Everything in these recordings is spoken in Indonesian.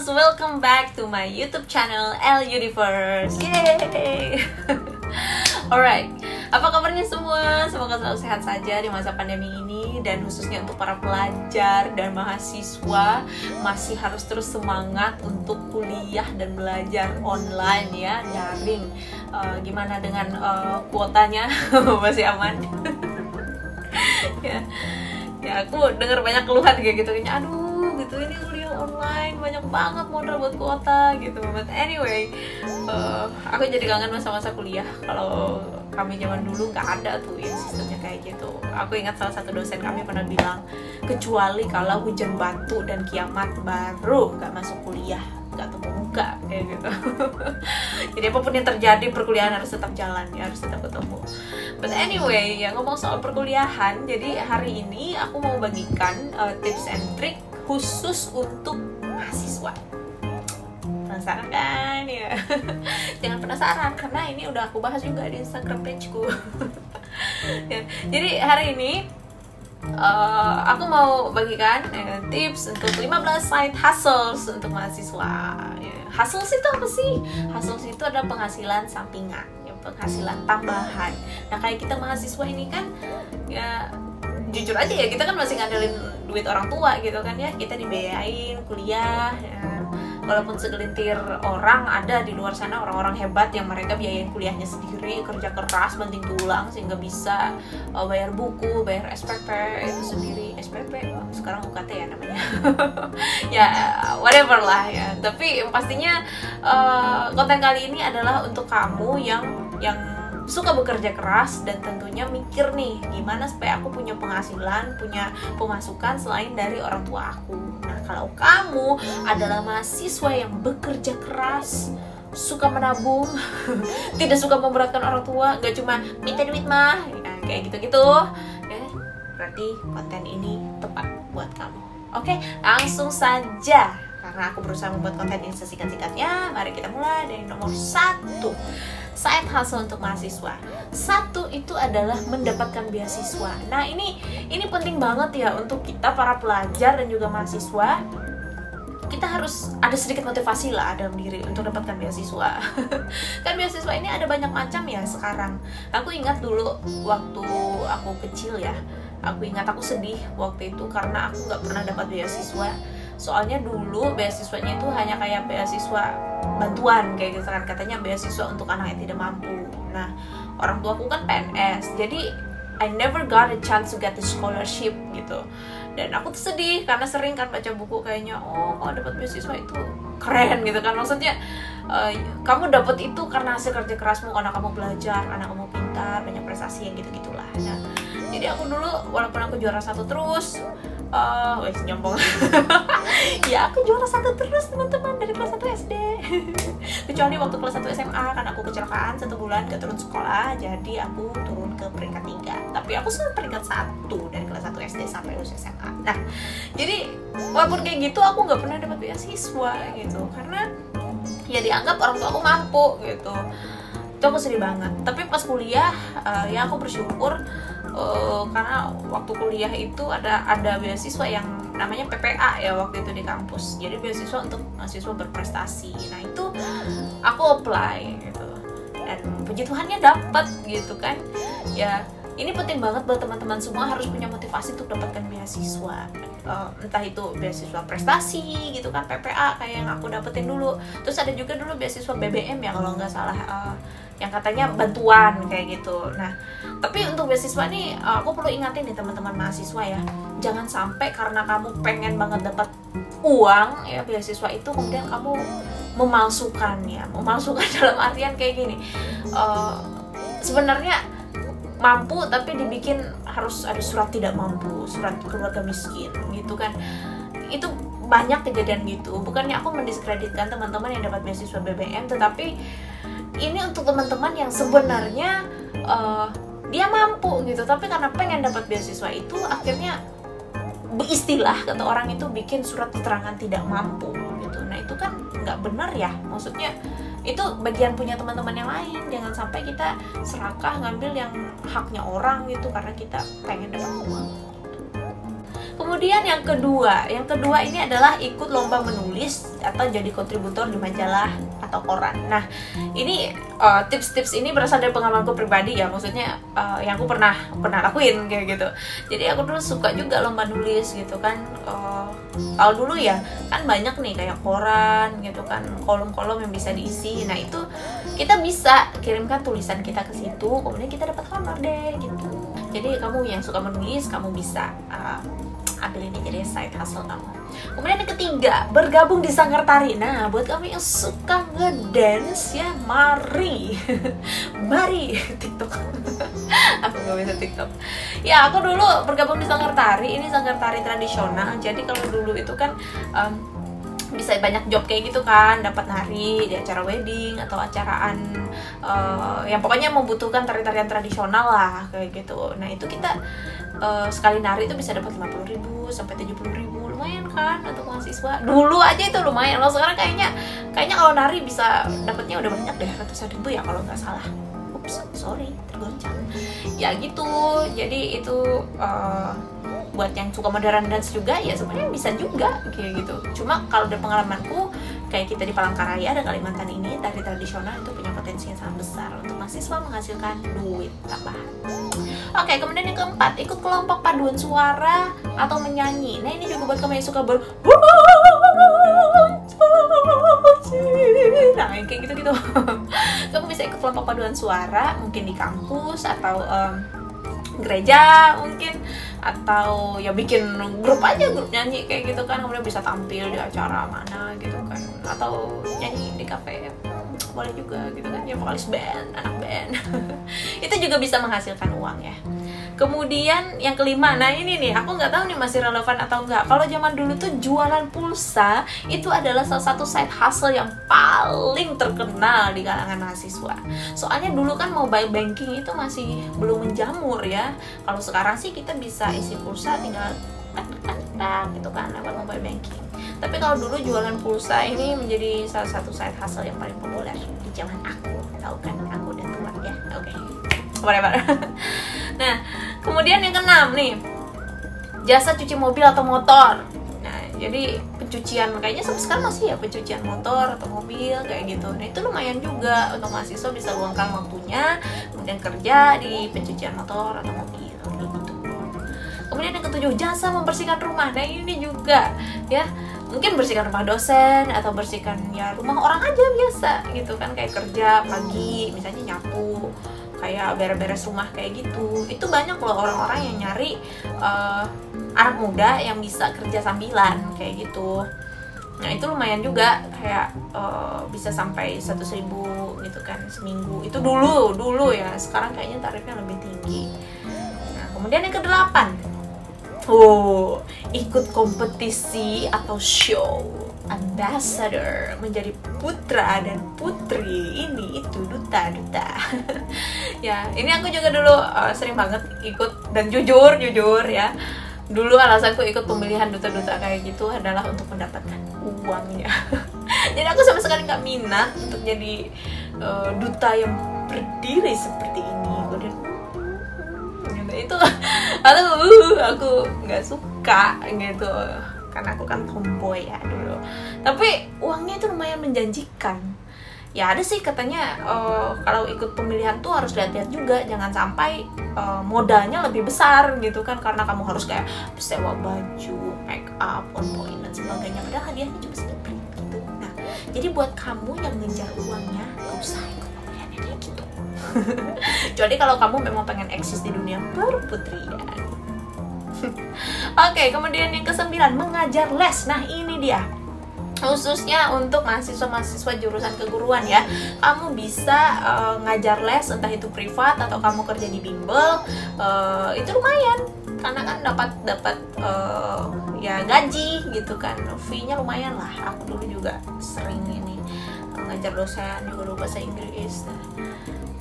Friends, welcome back to my YouTube channel L Universe. Yay! Alright, apa kabarnya semua? Semoga selalu sehat saja di masa pandemi ini, dan khususnya untuk para pelajar dan mahasiswa masih harus terus semangat untuk kuliah dan belajar online ya, daring. Gimana dengan kuotanya? Masih aman? Ya, aku dengar banyak keluhan kayak gitu, kayaknya aduh gitu, ini kuliah online banyak banget modal buat kuota gitu. But anyway, aku jadi kangen masa-masa kuliah. Kalau kami zaman dulu nggak ada tuh ya sistemnya kayak gitu. Aku ingat salah satu dosen kami pernah bilang, kecuali kalau hujan batu dan kiamat baru nggak masuk kuliah, nggak temu muka kayak gitu. Jadi apapun yang terjadi, perkuliahan harus tetap jalan ya, harus tetap ketemu. But anyway, ya ngomong soal perkuliahan, jadi hari ini aku mau bagikan tips and trick khusus untuk mahasiswa. Penasaran kan ya? Jangan penasaran, karena ini udah aku bahas juga di Instagram pageku. Ya, jadi hari ini aku mau bagikan tips untuk 15 side hustles untuk mahasiswa. Hustles itu apa sih? Hustles itu adalah penghasilan sampingan, penghasilan tambahan. Nah, kayak kita mahasiswa ini kan ya jujur aja ya, kita kan masih ngandelin duit orang tua gitu kan ya. Kita dibiayain kuliah ya. Walaupun segelintir orang ada di luar sana, orang-orang hebat yang mereka biayain kuliahnya sendiri, kerja keras banting tulang sehingga bisa bayar buku, bayar SPP itu sendiri. SPP sekarang UKT ya namanya. Ya whatever lah ya. Tapi pastinya konten kali ini adalah untuk kamu yang suka bekerja keras dan tentunya mikir nih, gimana supaya aku punya penghasilan, punya pemasukan selain dari orang tua aku. Nah, kalau kamu adalah mahasiswa yang bekerja keras, suka menabung, tidak suka memberatkan orang tua, gak cuma minta duit mah, ya, kayak gitu-gitu ya, berarti konten ini tepat buat kamu. Oke, langsung saja. Karena aku berusaha membuat konten yang sesingkat-singkatnya, mari kita mulai dari nomor 1. Side hustle untuk mahasiswa. 1 itu adalah mendapatkan beasiswa. Nah, ini penting banget ya untuk kita para pelajar dan juga mahasiswa. Kita harus ada sedikit motivasi lah dalam diri untuk dapatkan beasiswa. Kan beasiswa ini ada banyak macam ya sekarang. Aku ingat dulu waktu aku kecil ya, aku sedih waktu itu karena aku nggak pernah dapat beasiswa. Soalnya dulu beasiswanya itu hanya kayak beasiswa bantuan kayak gitu kan, katanya beasiswa untuk anak yang tidak mampu. Nah, orang tuaku kan PNS, jadi I never got a chance to get the scholarship gitu. Dan aku tuh sedih karena sering kan baca buku kayaknya, oh kalau dapat beasiswa itu keren gitu kan. Maksudnya kamu dapat itu karena hasil kerja kerasmu, karena kamu belajar, karena kamu pintar, banyak prestasi yang gitu-gitulah. Nah, jadi aku dulu walaupun aku juara 1 terus, nyombong. Ya, aku juara 1 terus teman-teman dari kelas 1 SD. Kecuali waktu kelas 1 SMA kan aku kecelakaan 1 bulan gak turun sekolah, jadi aku turun ke peringkat 3. Tapi aku selalu peringkat 1 dari kelas 1 SD sampai lulus SMA. Nah, jadi walaupun kayak gitu aku nggak pernah dapat beasiswa gitu, karena ya dianggap orang tua aku mampu gitu. Itu aku sedih banget. Tapi pas kuliah ya aku bersyukur karena waktu kuliah itu ada beasiswa yang namanya PPA ya waktu itu di kampus. Jadi beasiswa untuk mahasiswa berprestasi. Nah, itu aku apply gitu. Dan puji Tuhannya dapat gitu kan. Ya, ini penting banget buat teman-teman semua, harus punya motivasi untuk dapatkan beasiswa. Entah itu beasiswa prestasi gitu kan, PPA kayak yang aku dapetin dulu. Terus ada juga dulu beasiswa BBM ya kalau nggak salah, yang katanya bantuan kayak gitu. Nah, tapi untuk beasiswa nih aku perlu ingatin nih teman-teman mahasiswa ya, jangan sampai karena kamu pengen banget dapat uang ya beasiswa itu kemudian kamu memalsukan dalam artian kayak gini. Sebenarnya mampu tapi dibikin harus ada surat tidak mampu, surat keluarga miskin gitu kan. Itu banyak kejadian gitu. Bukannya aku mendiskreditkan teman-teman yang dapat beasiswa BBM, tetapi ini untuk teman-teman yang sebenarnya dia mampu gitu, tapi karena pengen dapat beasiswa itu akhirnya beristilah kata orang itu bikin surat keterangan tidak mampu gitu. Nah, itu kan nggak benar ya. Maksudnya itu bagian punya teman-teman yang lain. Jangan sampai kita serakah ngambil yang haknya orang gitu karena kita pengen dapat uang. Kemudian yang kedua ini adalah ikut lomba menulis atau jadi kontributor di majalah atau koran. Nah, ini tips-tips ini berasal dari pengalamanku pribadi ya, maksudnya yang aku pernah lakuin kayak gitu. Jadi aku dulu suka juga lomba nulis gitu kan. Kalau dulu ya kan banyak nih kayak koran gitu kan, kolom-kolom yang bisa diisi. Nah, itu kita bisa kirimkan tulisan kita ke situ, kemudian kita dapat honor deh gitu. Jadi kamu yang suka menulis, kamu bisa ambil ini jadi side hustle kamu. Kemudian yang ketiga, bergabung di sanggar tari. Nah, buat kamu yang suka ngedance ya, mari mari TikTok. Aku nggak bisa TikTok. Ya, aku dulu bergabung di sanggar tari. Ini sanggar tari tradisional. Jadi kalau dulu itu kan bisa banyak job kayak gitu kan, dapat nari di acara wedding atau acaraan yang pokoknya membutuhkan tari-tarian tradisional lah kayak gitu. Nah, itu kita sekali nari itu bisa dapat 50.000 sampai 70.000, lumayan kan untuk mahasiswa. Dulu aja itu lumayan. Loh, sekarang kayaknya kalau nari bisa dapatnya udah banyak deh, ratusan ribu ya kalau nggak salah. Ups, sorry, tergoncang. Ya gitu. Jadi itu buat yang suka modern dance juga ya sebenarnya bisa juga kayak gitu. Cuma kalau dari pengalamanku kayak kita di Palangkaraya dan Kalimantan ini, tari tradisional itu punya potensi yang sangat besar untuk mahasiswa menghasilkan duit tambahan. Oke, kemudian yang keempat, ikut kelompok paduan suara atau menyanyi. Nah, ini juga buat kamu yang suka nah, yang kayak gitu-gitu. Kamu bisa ikut kelompok paduan suara, mungkin di kampus atau gereja mungkin, atau ya bikin grup nyanyi kayak gitu kan, kemudian bisa tampil di acara mana gitu kan, atau nyanyi di kafe ya boleh juga gitu kan, ya vokalis band, anak band. Itu juga bisa menghasilkan uang ya. Kemudian yang kelima, nah ini nih aku nggak tahu nih masih relevan atau enggak. Kalau zaman dulu tuh jualan pulsa itu adalah salah satu side hustle yang paling terkenal di kalangan mahasiswa. Soalnya dulu kan mobile banking itu masih belum menjamur ya. Kalau sekarang sih kita bisa isi pulsa tinggal gitu kan lewat mobile banking. Tapi kalau dulu jualan pulsa ini menjadi salah satu side hustle yang paling populer di zaman aku. Tahu kan, aku udah tua ya. Oke. Whatever. Nah, kemudian yang keenam nih, jasa cuci mobil atau motor. Nah, jadi pencucian, kayaknya sampai sekarang masih ya pencucian motor atau mobil kayak gitu. Nah, itu lumayan juga untuk mahasiswa bisa luangkan waktunya kemudian kerja di pencucian motor atau mobil kayak gitu. Kemudian yang ketujuh, jasa membersihkan rumah. Nah, ini juga ya, mungkin bersihkan rumah dosen atau bersihkan ya rumah orang aja biasa gitu kan, kayak kerja pagi misalnya nyapu, kayak beres-beres rumah kayak gitu. Itu banyak loh orang-orang yang nyari anak muda yang bisa kerja sambilan kayak gitu. Nah, itu lumayan juga, kayak bisa sampai 100.000 gitu kan seminggu. Itu dulu ya, sekarang kayaknya tarifnya lebih tinggi. Nah, kemudian yang kedelapan, ikut kompetisi atau show ambassador, menjadi putra dan putri ini itu duta. Ya, ini aku juga dulu sering banget ikut, dan jujur ya, dulu alasanku ikut pemilihan duta-duta kayak gitu adalah untuk mendapatkan uangnya. Jadi aku sama sekali nggak minat untuk jadi duta yang berdiri seperti ini. Itu aku nggak suka gitu, karena aku kan tomboy ya dulu. Tapi uangnya itu lumayan menjanjikan. Ya ada sih katanya kalau ikut pemilihan tuh harus lihat-lihat juga, jangan sampai modalnya lebih besar gitu kan, karena kamu harus kayak sewa baju, make up, on point dan sebagainya. Padahal hadiahnya cuma sedikit gitu. Nah, jadi buat kamu yang ngejar uangnya, gak usah ikut pemilihannya kayak gitu. Kecuali kalau kamu memang pengen eksis di dunia perputrian. Oke, kemudian yang ke-9, mengajar les. Nah, ini dia, khususnya untuk mahasiswa-mahasiswa jurusan keguruan ya. Kamu bisa ngajar les, entah itu privat atau kamu kerja di bimbel. Itu lumayan, karena kan dapat ya gaji gitu kan, fee-nya lumayan lah. Aku dulu juga sering ini ngajar dosen juga dulu bahasa Inggris.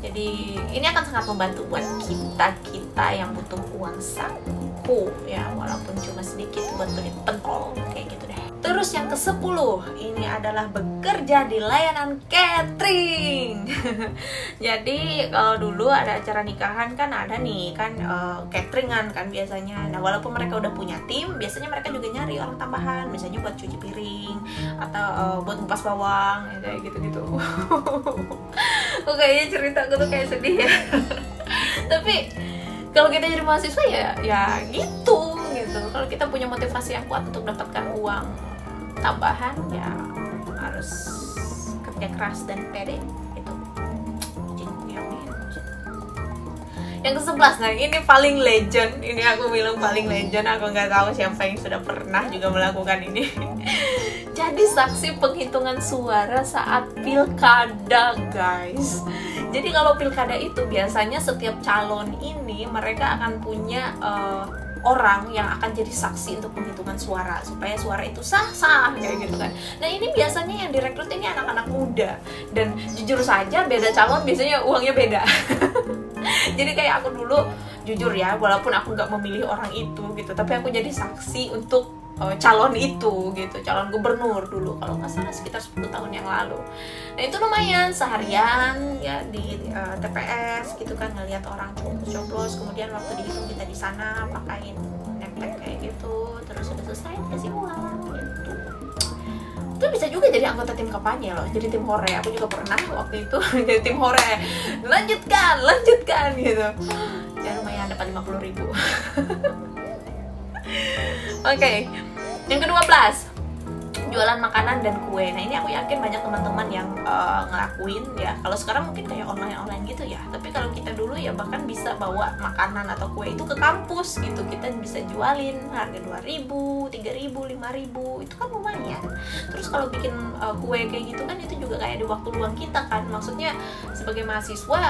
Jadi ini akan sangat membantu buat kita yang butuh uang saku ya, walaupun cuma sedikit buat beli pentol kayak gitu deh. Terus yang ke-10, ini adalah bekerja di layanan catering. Jadi kalau dulu ada acara nikahan kan ada nih kan cateringan kan biasanya. Nah walaupun mereka udah punya tim, biasanya mereka juga nyari orang tambahan, misalnya buat cuci piring atau buat ngupas bawang, ya, kayak gitu-gitu. Oke, ya cerita aku tuh kayak sedih ya. Tapi kalau kita jadi mahasiswa ya gitu. Kalau kita punya motivasi yang kuat untuk dapatkan uang tambahan, ya harus kerja keras dan pede. Itu yang ke-11. Nah ini paling legend, ini aku bilang paling legend. Aku nggak tahu siapa yang sudah pernah juga melakukan ini. Jadi saksi penghitungan suara saat pilkada, guys. Jadi kalau pilkada itu biasanya setiap calon ini mereka akan punya orang yang akan jadi saksi untuk penghitungan suara supaya suara itu sah kayak gitu kan. Nah ini biasanya yang direkrut ini anak-anak muda, dan jujur saja beda calon biasanya uangnya beda. Jadi kayak aku dulu jujur ya, walaupun aku nggak memilih orang itu gitu, tapi aku jadi saksi untuk calon itu gitu, calon gubernur dulu kalau nggak salah sekitar 10 tahun yang lalu. Nah itu lumayan seharian ya di TPS gitu kan, ngelihat orang coblos, kemudian waktu dihitung kita di sana pakain nempel kayak gitu, terus udah selesai kasih uang gitu. Itu bisa juga jadi anggota tim kampanye loh, jadi tim hore. Aku juga pernah waktu itu jadi tim hore, lanjutkan gitu ya, lumayan dapat 50.000. Oke. Yang ke-12, jualan makanan dan kue. Nah ini aku yakin banyak teman-teman yang ngelakuin ya. Kalau sekarang mungkin kayak online gitu ya, tapi kalau kita dulu ya bahkan bisa bawa makanan atau kue itu ke kampus gitu. Kita bisa jualin harga 2.000, 3.000, 5.000, itu kan lumayan. Terus kalau bikin kue kayak gitu kan itu juga kayak di waktu luang kita kan. Maksudnya sebagai mahasiswa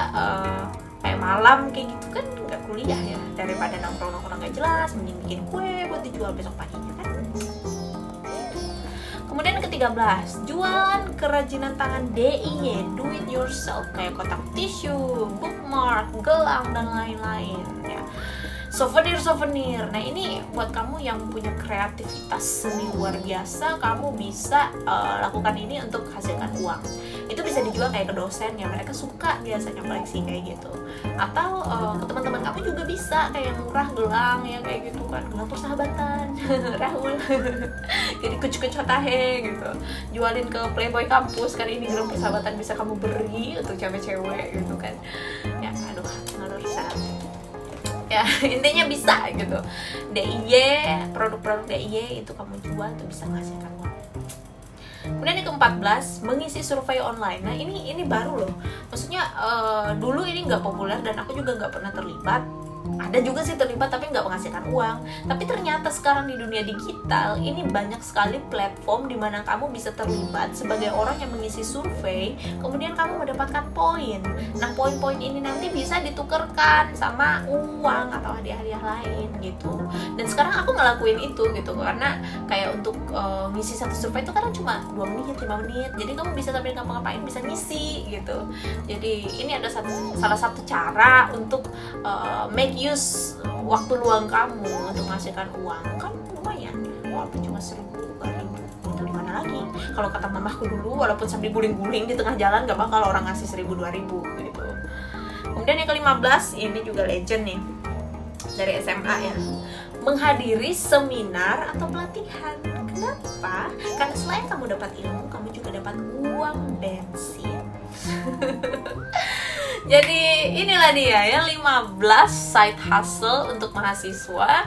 kayak malam kayak gitu kan nggak kuliah ya, daripada nongkrong nggak jelas, mending bikin kue buat dijual besok paginya kan. Kemudian ke-13, jualan kerajinan tangan DIY, do it yourself, kayak kotak tisu, bookmark, gelang dan lain-lain ya. Souvenir. Nah ini buat kamu yang punya kreativitas seni luar biasa, kamu bisa lakukan ini untuk hasilkan uang. Itu bisa dijual kayak ke dosen ya, mereka suka biasanya koleksi kayak gitu. Atau ke teman-teman kamu juga bisa kayak murah gelang ya kayak gitu kan, gelang persahabatan, Rahul. Jadi kucu-kucu tahe gitu, jualin ke Playboy kampus kan, ini gelang persahabatan bisa kamu beri untuk cewek-cewek gitu kan. Ya aduh ngalur saat. Ya intinya bisa gitu. DIY, produk-produk DIY itu kamu jual, itu bisa menghasilkan uang. Kemudian yang ke-14, mengisi survei online. Nah ini baru loh, maksudnya dulu ini nggak populer dan aku juga nggak pernah terlibat. Ada juga sih terlibat tapi nggak menghasilkan uang. Tapi ternyata sekarang di dunia digital ini banyak sekali platform di mana kamu bisa terlibat sebagai orang yang mengisi survei, kemudian kamu mendapatkan poin. Nah poin-poin ini nanti bisa ditukarkan sama uang atau hadiah-hadiah lain gitu. Dan sekarang aku ngelakuin itu gitu, karena kayak untuk ngisi satu survei itu kadang cuma 2 menit, 5 menit. Jadi kamu bisa sambil ngapa-ngapain bisa ngisi gitu. Jadi ini ada salah satu cara untuk make use waktu luang kamu untuk menghasilkan uang. Kan lumayan ya, walaupun cuma 1.000, 2.000, itu dimana lagi. Kalau kata mamaku dulu, walaupun sambil guling-guling di tengah jalan gak bakal orang ngasih 1.000, 2.000 gitu. Kemudian yang ke-15, ini juga legend nih, dari SMA ya, menghadiri seminar atau pelatihan. Kenapa? Karena selain kamu dapat ilmu, kamu juga dapat uang bensin. Jadi inilah dia ya 15 side hustle untuk mahasiswa.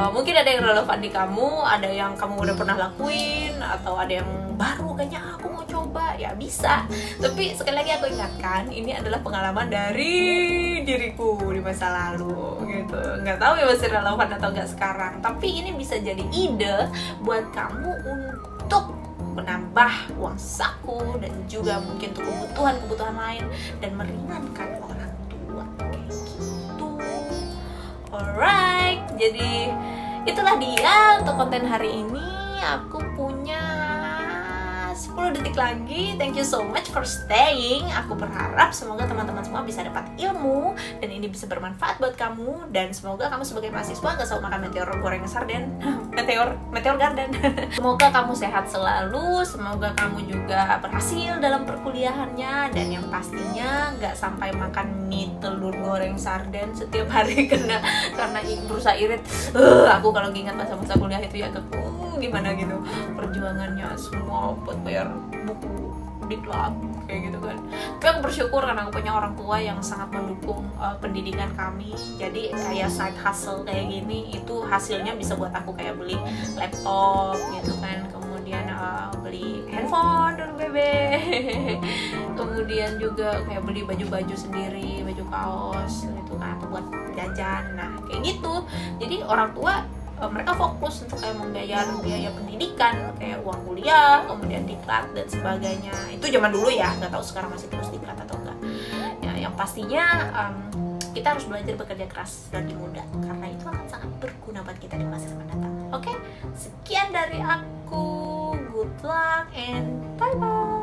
Mungkin ada yang relevan di kamu, ada yang kamu udah pernah lakuin, atau ada yang baru kayaknya aku mau coba, ya bisa. Tapi sekali lagi aku ingatkan, ini adalah pengalaman dari diriku di masa lalu gitu. Nggak tahu ya masih relevan atau nggak sekarang, tapi ini bisa jadi ide buat kamu untuk menambah uang saku dan juga mungkin untuk kebutuhan lain dan meringankan orang tua kayak gitu. Alright, jadi itulah dia untuk konten hari ini. Aku punya 10 detik lagi. Thank you so much for staying. Aku berharap semoga teman-teman semua bisa dapat ilmu dan ini bisa bermanfaat buat kamu, dan semoga kamu sebagai mahasiswa gak selalu makan meteor goreng sarden meteor garden. Semoga kamu sehat selalu, semoga kamu juga berhasil dalam perkuliahannya, dan yang pastinya gak sampai makan mie telur goreng sarden setiap hari karena berusaha irit. Aku kalau ingat masa-masa kuliah itu ya gimana gitu perjuangannya semua buat bayar buku diklat kayak gitu kan. Tapi aku bersyukur karena aku punya orang tua yang sangat mendukung pendidikan kami. Jadi kayak side hustle kayak gini itu hasilnya bisa buat aku kayak beli laptop gitu kan, kemudian beli handphone dulu bebe kemudian juga kayak beli baju-baju sendiri, baju kaos gitu kan, atau buat jajan. Nah kayak gitu, jadi orang tua mereka fokus untuk kayak membayar biaya pendidikan kayak uang kuliah, kemudian diklat dan sebagainya. Itu zaman dulu ya, nggak tahu sekarang masih terus diklat atau enggak ya. Yang pastinya kita harus belajar bekerja keras dari muda karena itu akan sangat berguna buat kita di masa mendatang. Oke, sekian dari aku, good luck and bye bye.